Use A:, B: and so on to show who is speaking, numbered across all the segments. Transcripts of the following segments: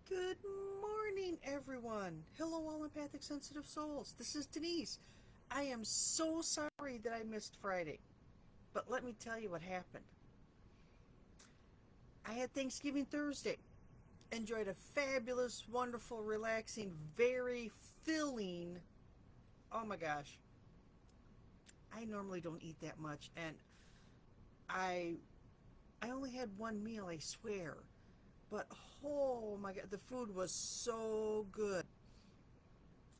A: Good morning, everyone. Hello, all empathic sensitive souls. This is Denise. I am so sorry that I missed Friday, but let me tell you what happened. I had Thanksgiving Thursday. Enjoyed a fabulous, wonderful, relaxing, very filling. Oh my gosh. I normally don't eat that much, and I I only had one meal, I swear. But oh my god, the food was so good.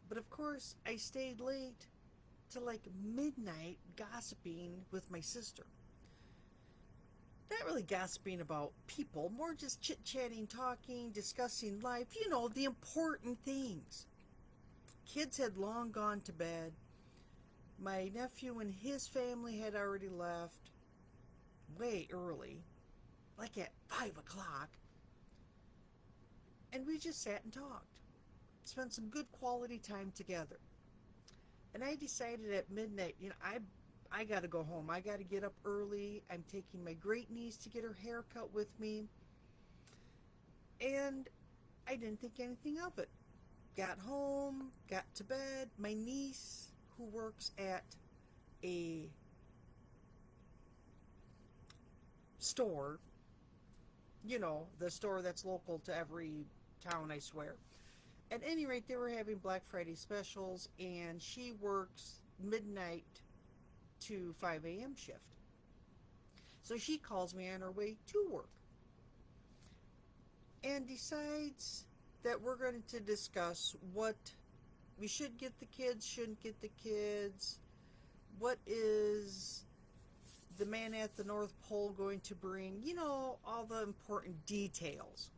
A: But of course, I stayed late till like midnight gossiping with my sister. Not really gossiping about people, more just chit chatting, talking, discussing life, the important things. Kids had long gone to bed. My nephew and his family had already left way early, like at 5 o'clock. And we just sat and talked, spent some good quality time together. And I decided at midnight, I got to go home. I got to get up early. I'm taking my great niece to get her hair cut with me. And I didn't think anything of it. Got home, got to bed. My niece, who works at a store, the store that's local to every town, I swear. At any rate, they were having Black Friday specials, and she works midnight to 5 a.m. shift. So she calls me on her way to work and decides that we're going to discuss what we should get the kids, shouldn't get the kids, what is the man at the North Pole going to bring, all the important details.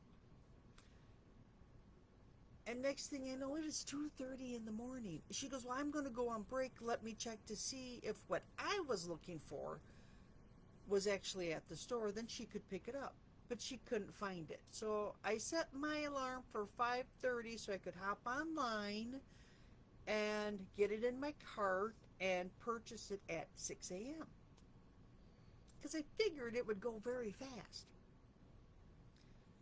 A: And next thing I know, it is 2:30 in the morning. She goes, well, I'm going to go on break. Let me check to see if what I was looking for was actually at the store. Then she could pick it up. But she couldn't find it. So I set my alarm for 5:30 so I could hop online and get it in my cart and purchase it at 6 a.m. Because I figured it would go very fast.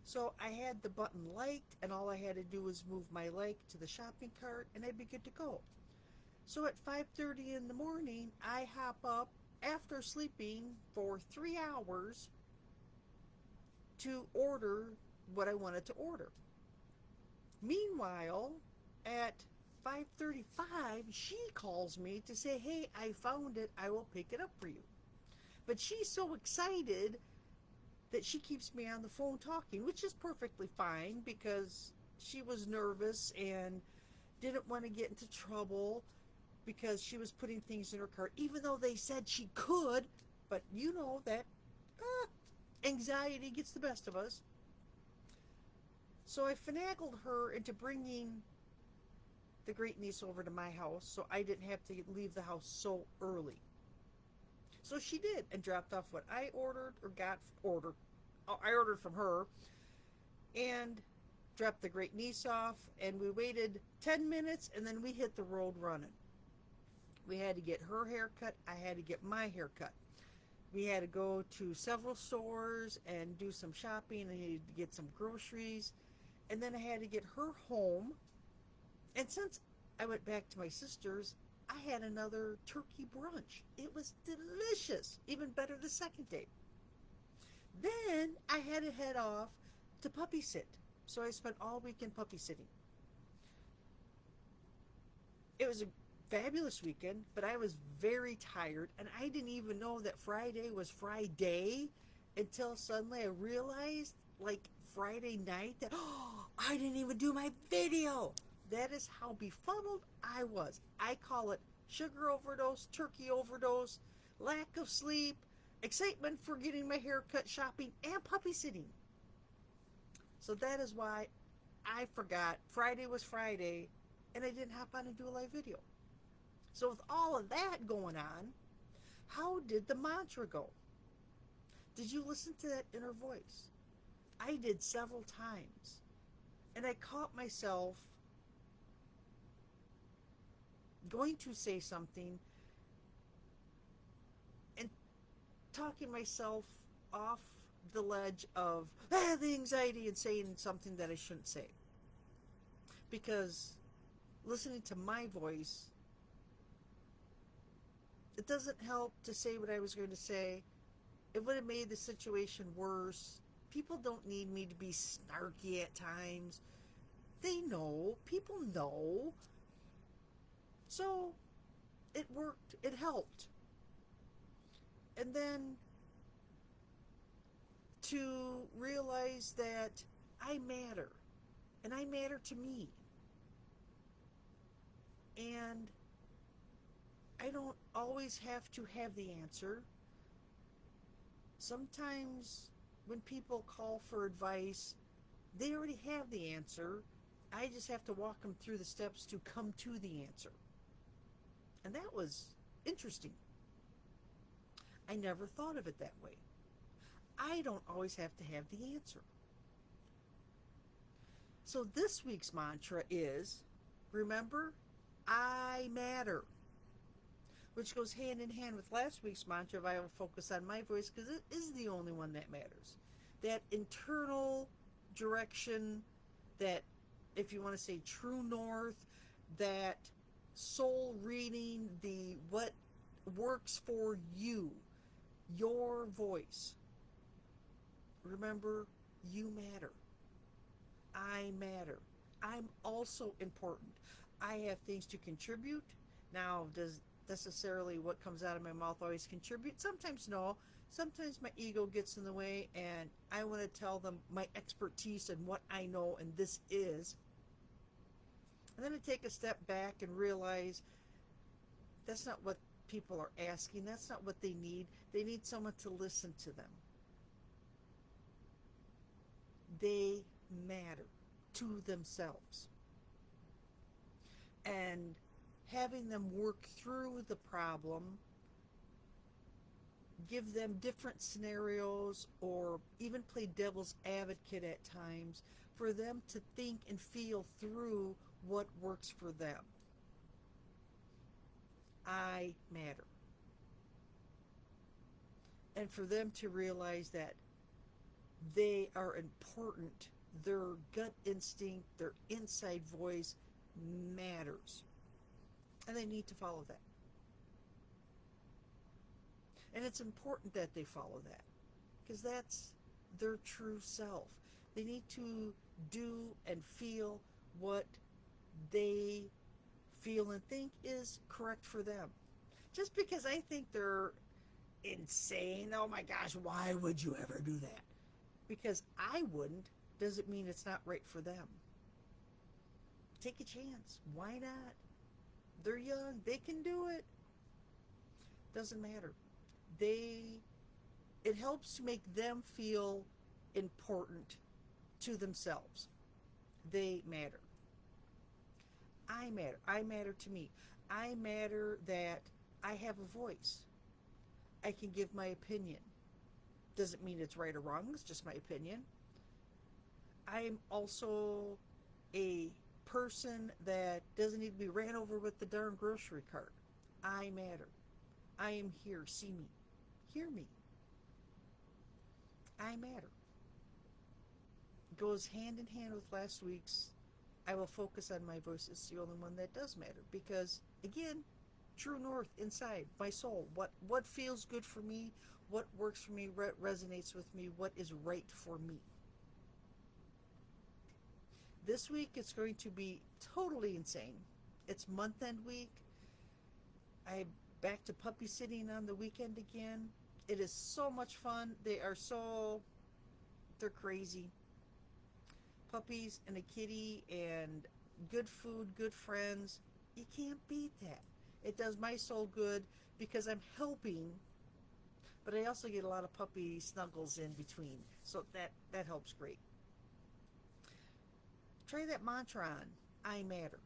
A: So I had the button liked, and all I had to do was move my like to the shopping cart, and I'd be good to go. So at 5:30 in the morning, I hop up after sleeping for 3 hours to order what I wanted to order. Meanwhile, at 5:35, she calls me to say, hey, I found it. I will pick it up for you. But she's so excited that she keeps me on the phone talking, which is perfectly fine because she was nervous and didn't want to get into trouble because she was putting things in her cart, even though they said she could. But you know that anxiety gets the best of us. So I finagled her into bringing the great niece over to my house so I didn't have to leave the house so early. So she did, and dropped off what I ordered or got ordered. I ordered from her, and dropped the great niece off, and we waited 10 minutes, and then we hit the road running. We had to get her hair cut. I had to get my hair cut. We had to go to several stores and do some shopping. I needed to get some groceries, and then I had to get her home. And since I went back to my sister's, I had another turkey brunch. It was delicious, even better the second day. Then I had to head off to puppy sit. So I spent all weekend puppy sitting. It was a fabulous weekend, but I was very tired, and I didn't even know that Friday was Friday until suddenly I realized, like Friday night, that, I didn't even do my video. That is how befuddled I was. I call it sugar overdose, turkey overdose, lack of sleep, excitement for getting my hair cut, shopping, and puppy sitting. So that is why I forgot Friday was Friday, and I didn't hop on and do a live video. So with all of that going on, how did the mantra go? Did you listen to that inner voice? I did several times. And I caught myself going to say something and talking myself off the ledge of the anxiety and saying something that I shouldn't say. because listening to my voice, it doesn't help to say what I was going to say. It would have made the situation worse. People don't need me to be snarky at times. They know. People know. So it worked. It helped. And then to realize that I matter. And I matter to me. And I don't always have to have the answer. Sometimes when people call for advice, they already have the answer. I just have to walk them through the steps to come to the answer. And that was interesting. I never thought of it that way. I don't always have to have the answer. So this week's mantra is, remember, I matter. Which goes hand in hand with last week's mantra of I will focus on my voice, because it is the only one that matters. That internal direction, that, if you want to say true north, that soul reading, the what works for you, your voice. Remember, you matter. I matter. I'm also important. I have things to contribute. Now, does necessarily what comes out of my mouth always contribute? Sometimes no. Sometimes my ego gets in the way and I want to tell them my expertise and what I know and this is. And then I take a step back and realize that's not what people are asking. That's not what they need. They need someone to listen to them. They matter to themselves. And having them work through the problem, give them different scenarios, or even play devil's advocate at times for them to think and feel through what works for them. I matter. And for them to realize that they are important. Their gut instinct, their inside voice matters. And they need to follow that. And it's important that they follow that, because that's their true self. They need to do and feel what they feel and think is correct for them. Just because I think they're insane, oh my gosh, why would you ever do that? Because I wouldn't, doesn't mean it's not right for them. Take a chance. Why not? They're young. They can do it. Doesn't matter. It helps to make them feel important to themselves. They matter. I matter. I matter to me. I matter that I have a voice. I can give my opinion. Doesn't mean it's right or wrong. It's just my opinion. I'm also a person that doesn't need to be ran over with the darn grocery cart. I matter. I am here. See me. Hear me. I matter. Goes hand in hand with last week's I will focus on my voice. It's the only one that does matter, because again, true north inside my soul, what feels good for me, what works for me, resonates with me, what is right for me. This week it's going to be totally insane. It's month-end week. I'm back to puppy sitting on the weekend again. It is so much fun. They're crazy. Puppies and a kitty and good food, good friends. You can't beat that. It does my soul good because I'm helping, but I also get a lot of puppy snuggles in between. So that helps great. Try that mantra on. I matter.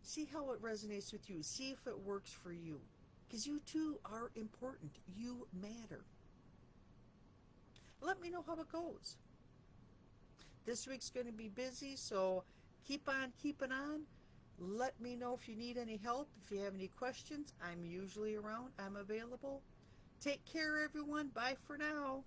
A: See how it resonates with you. See if it works for you. Because you too are important. You matter. Let me know how it goes. This week's going to be busy, so keep on keeping on. Let me know if you need any help. If you have any questions, I'm usually around. I'm available. Take care, everyone. Bye for now.